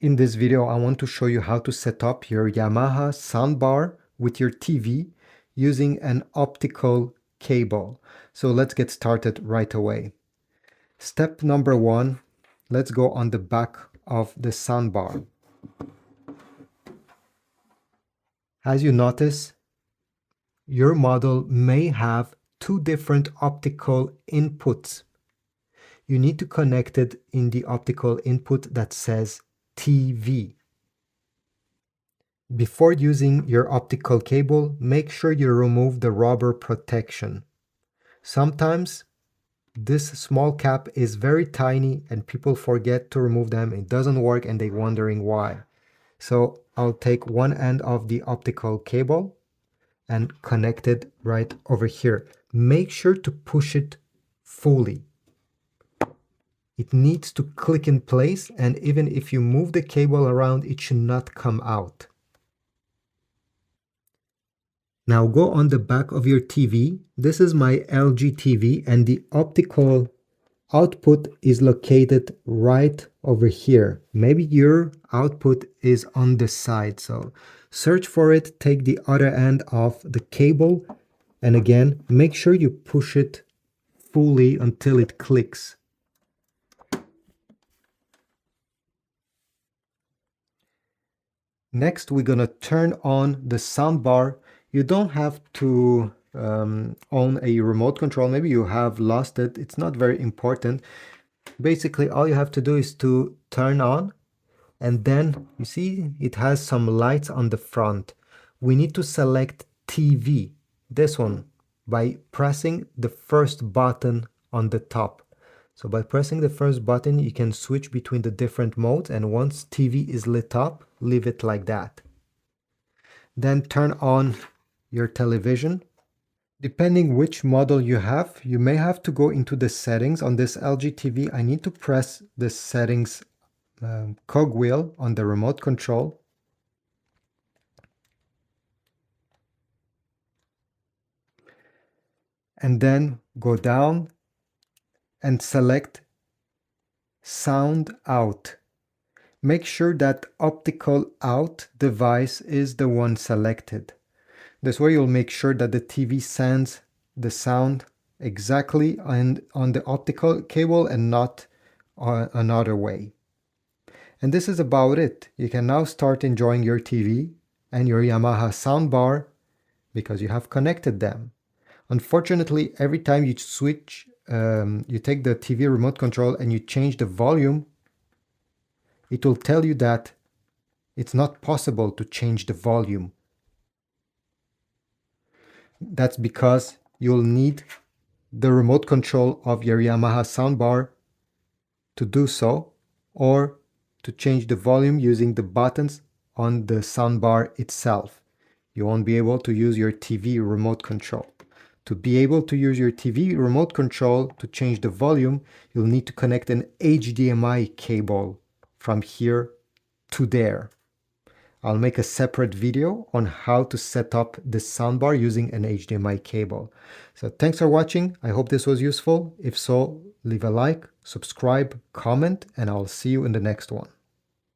In this video, I want to show you how to set up your Yamaha soundbar with your TV using an optical cable. So let's get started right away. Step number one, let's go on the back of the soundbar. As you notice, your model may have two different optical inputs. You need to connect it in the optical input that says TV. Before using your optical cable, make sure you remove the rubber protection. Sometimes this small cap is very tiny and people forget to remove them. It doesn't work and they're wondering why. So I'll take one end of the optical cable and connect it right over here. Make sure to push it fully. It needs to click in place, and even if you move the cable around, it should not come out. Now go on the back of your TV. This is my LG TV and the optical output is located right over here. Maybe your output is on the side, so search for it, take the other end of the cable, and again, make sure you push it fully until it clicks. Next, we're gonna turn on the soundbar. You don't have to own a remote control. Maybe you have lost it. It's not very important. Basically, all you have to do is to turn on, and then you see it has some lights on the front. We need to select TV, this one, by pressing the first button on the top. So by pressing the first button, you can switch between the different modes, and once TV is lit up, leave it like that. Then turn on your television. Depending which model you have, you may have to go into the settings. On this LG TV, I need to press the settings cogwheel on the remote control. And then go down and select sound out. Make sure that optical out device is the one selected. This way you'll make sure that the TV sends the sound exactly on the optical cable and not another way. And this is about it. You can now start enjoying your TV and your Yamaha soundbar because you have connected them. Unfortunately, every time you switch, you take the TV remote control and you change the volume, it will tell you that it's not possible to change the volume. That's because you'll need the remote control of your Yamaha soundbar to do so, or to change the volume using the buttons on the soundbar itself. You won't be able to use your TV remote control. To be able to use your TV remote control to change the volume, you'll need to connect an HDMI cable from here to there. I'll make a separate video on how to set up this soundbar using an HDMI cable. So thanks for watching. I hope this was useful. If so, leave a like, subscribe, comment, and I'll see you in the next one.